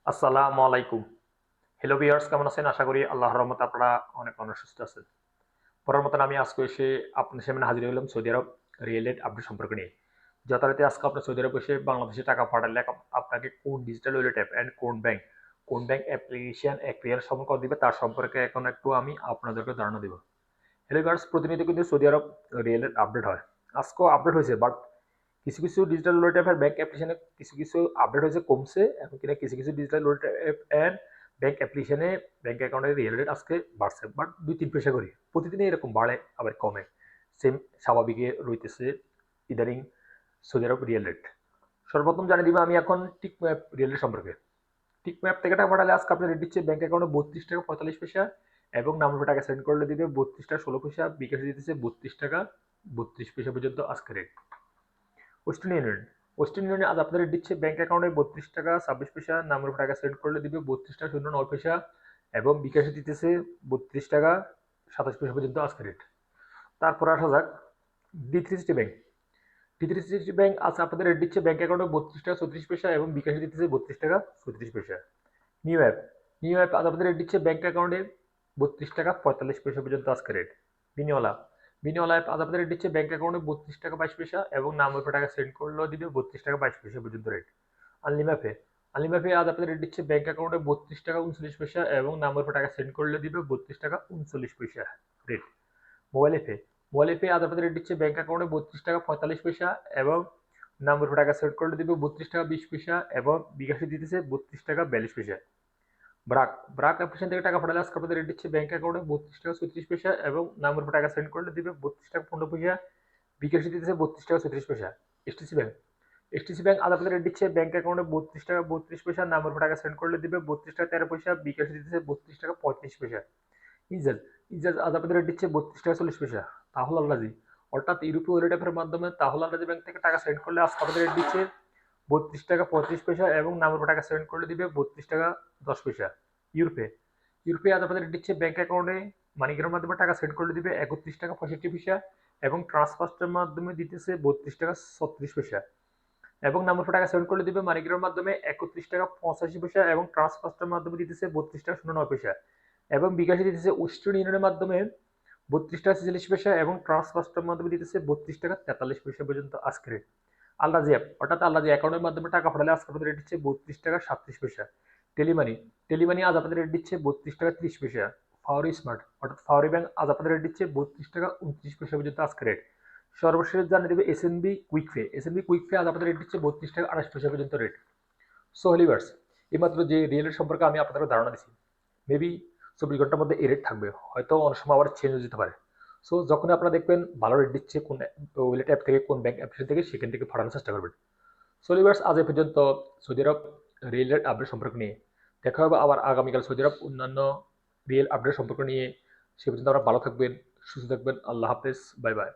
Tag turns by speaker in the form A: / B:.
A: আসসালামু আলাইকুম। Hello viewers, কেমন আছেন? আশা করি আল্লাহর রহমতে আপনারা অনেক সুস্থ আছেন। পরের মতন আমি আজকে এসে আপনাদের সামনে হাজির হলাম সৌদি আরব রিয়েল এস্টেট আপডেট সম্পর্কে নিয়ে। যথারীতি আজকে আপনার সৌদি আরব এসে বাংলাদেশে টাকা পাঠালে আপনাকে কোন ডিজিটাল ওয়ালেট অ্যাপ অ্যান্ড কোন ব্যাংক অ্যাপ্লিকেশন ক্রিয়ার সম্পর্ক দিবে তার সম্পর্কে এখন একটু আমি আপনাদেরকে ধারণা দেব। হ্যালো ভিউয়ার্স, প্রতিনিয়ত কিন্তু সৌদি আরব রিয়েল এস্টেট আপডেট হয়। আজকেও আপডেট হয়েছে, বাট কিছু ডিজিটাল ওয়ালেট অ্যাপ আর ব্যাংক অ্যাপ্লিকেশনে কিছু আপডেট হয়েছে, কমছে, এবং কিনা কিছু digital wallet app and bank অ্যাপ্লিকেশনে ব্যাংক অ্যাকাউন্টের রিয়েল রেট আজকে বাড়ছে, বাট 2-3 পয়সা করে প্রতিদিনই এরকম বাড়ে আবার কমে। সেম স্বাভাবিকে রইতেছে ইদানিং সৌদি আরব রিয়েল রেট। সর্বপ্রথম জানিয়ে দিব আমি এখন টিক ম্যাপ রিয়েল রেট সম্পর্কে। টিক ম্যাপ থেকে টাকা পাঠালে আজকে আপনার রেট দিচ্ছে ব্যাংক অ্যাকাউন্টে 32 টাকা 45 পয়সা, এবং নাম্বার টাকা সেন্ড করলে দিবে 32 টাকা 16 পয়সা, বিকাশে দিতেছে 32 টাকা 32 পয়সা পর্যন্ত আজকে রেট। ওয়েস্টার্ন ইউনিয়ন ওয়েস্টার্ন ইউনিয়নে আজ আপনাদের দিচ্ছে ব্যাংক অ্যাকাউন্টে 32 টাকা 26 পয়সা, নাম্বার টাকা সেন্ড করলে দিবে 32 টাকা 09 পয়সা, এবং বিকাশে দিতেছে 32 টাকা 27 পয়সা পর্যন্ত আজকে রেট। তারপর আসা যাক ডি3সিটি ব্যাংক। ডি3সিটি ব্যাংক আজ আপনাদের রেট দিচ্ছে ব্যাংক অ্যাকাউন্টে 32 টাকা 34 পয়সা, এবং বিকাশে দিতেছে 32 টাকা 34 পয়সা। নিউ অ্যাপ আজ আপনাদের রেট দিচ্ছে ব্যাংক অ্যাকাউন্টে 32 টাকা 45 পয়সা পর্যন্ত আজকে রেট। বিনিওয়ালা বিনিওয়ালা অ্যাপ আজ আপনাদের রেট দিচ্ছে ব্যাংক অ্যাকাউন্টে 32 টাকা 22 পয়সা, এবং নামের উপর টাকা সেন্ড করলেও দিবে 32 টাকা 22 পয়সা পর্যন্ত রেট। আনলিমাপে আনলিমাপে আজ আপনাদের রেট দিচ্ছে ব্যাংক অ্যাকাউন্টে 32 টাকা 39 পয়সা, এবং নামের উপর টাকা সেন্ড করলে দিবে 32 টাকা 39 পয়সা রেট। মোবাইল এপে মোবাইল এপে আজ আপনাদের রেট দিচ্ছে ব্যাংক অ্যাকাউন্টে 32 টাকা 45 পয়সা, এবং নামের উপর টাকা সেন্ড করলে দিবে 32 টাকা 20 পয়সা, এবং বিকাশে দিতেছে 32 টাকা 42 পয়সা। ব্রাক ব্রাক অ্যাপ্লিকেশন থেকে টাকা পাঠালে আজকে আপনাদের রেট দিচ্ছে ব্যাংক অ্যাকাউন্টে 32 টাকা 36 পয়সা, এবং নামের উপর টাকা সেন্ড করলে দিবে 32 টাকা 15 পয়সা, বিকাশে দিতেছে 32 টাকা 36 পয়সা। এসটিসি ব্যাংক এসটিসি ব্যাংক আজ আপনাদের রেট দিচ্ছে ব্যাংক অ্যাকাউন্টে 32 টাকা 32 পয়সা, নামের উপর টাকা সেন্ড করলে দিবে 32 টাকা 13 পয়সা, বিকাশে দিতেছে 32 টাকা 35 পয়সা। ইজাজ ইজাজ আজ আপনাদের রেট দিচ্ছে 32 টাকা 40 পয়সা। তাহল আল্লাজি অর্থাৎ ইউরোপীয় ওয়ালেট অ্যাপের মাধ্যমে তাহল আল্লাজি ব্যাংক থেকে টাকা সেন্ড করলে আজকে আপনাদের রেট দিচ্ছে 32 টাকা 35 পয়সা, এবং নামের উপর টাকা সেন্ড করলে দিবে 32 টাকা 10 পয়সা। ইউরোপে ইউরোপে আজ আপনাদের রেট দিচ্ছে ব্যাংক অ্যাকাউন্টে মানিগ্রামের মাধ্যমে টাকা সেন্ড করলে দিবে 31 টাকা 65 পয়সা, এবং ট্রান্সফার্সের মাধ্যমে দিতেছে 32 টাকা 36 পয়সা, এবং নামের উপর টাকা সেন্ড করলে দিবে মানিগ্রামের মাধ্যমে 31 টাকা 85 পয়সা, এবং ট্রান্সফার্সের মাধ্যমে দিতেছে 32 টাকা 09 পয়সা, এবং বিকাশে দিতেছে ওয়েস্টার্ন ইউনিয়নের মাধ্যমে 32 টাকা 46 পয়সা, এবং ট্রান্সফার্সের মাধ্যমে দিতেছে 32 টাকা 43 পয়সা পর্যন্ত আজকে রেট। আলরাজি অ্যাপ অর্থাৎ আলরাজি অ্যাকাউন্টের মাধ্যমে টাকা পাঠালে আজকে আপনাদের রেট দিচ্ছে 32 টাকা 37 পয়সা। টেলিমানি টেলিমানি আজ আপনাদের রেট দিচ্ছে 32 টাকা 30 পয়সা। ফাওরি স্মার্ট অর্থাৎ ফাওরি ব্যাংক আজ আপনাদের রেট দিচ্ছে 32 টাকা 29 পয়সা পর্যন্ত আজকে রেট। সর্বশেষ জানিয়ে দেবে এসএনবি কুইক পে আজ আপনাদের রেট দিচ্ছে 32 টাকা 28 পয়সা পর্যন্ত রেট। সো হলিভার্স, এইমাত্র যে রিয়েল রেট সম্পর্কে আমি আপনাদের ধারণা দিচ্ছি, মেবি 24 ঘন্টার মধ্যে এই রেট থাকবে, হয়তো অনেক সময় আবার চেঞ্জ হয়ে যেতে পারে। সো যখন আপনারা দেখবেন ভালো রেট দিচ্ছে কোন ওয়ালেট অ্যাপ থেকে, কোন ব্যাংক অ্যাপ্লিকেশন থেকে, সেখান থেকে পাঠানোর চেষ্টা করবেন। সো লিভার্স, আজ এ পর্যন্ত সৌদি আরব রিয়েল রেট আপডেট সম্পর্ক নিয়ে। দেখা হবে আবার আগামীকাল সৌদি আরব অন্যান্য রিয়েল আপডেট সম্পর্ক নিয়ে। সে পর্যন্ত আপনারা ভালো থাকবেন, সুস্থ থাকবেন। আল্লাহ হাফেজ, বাই বাই।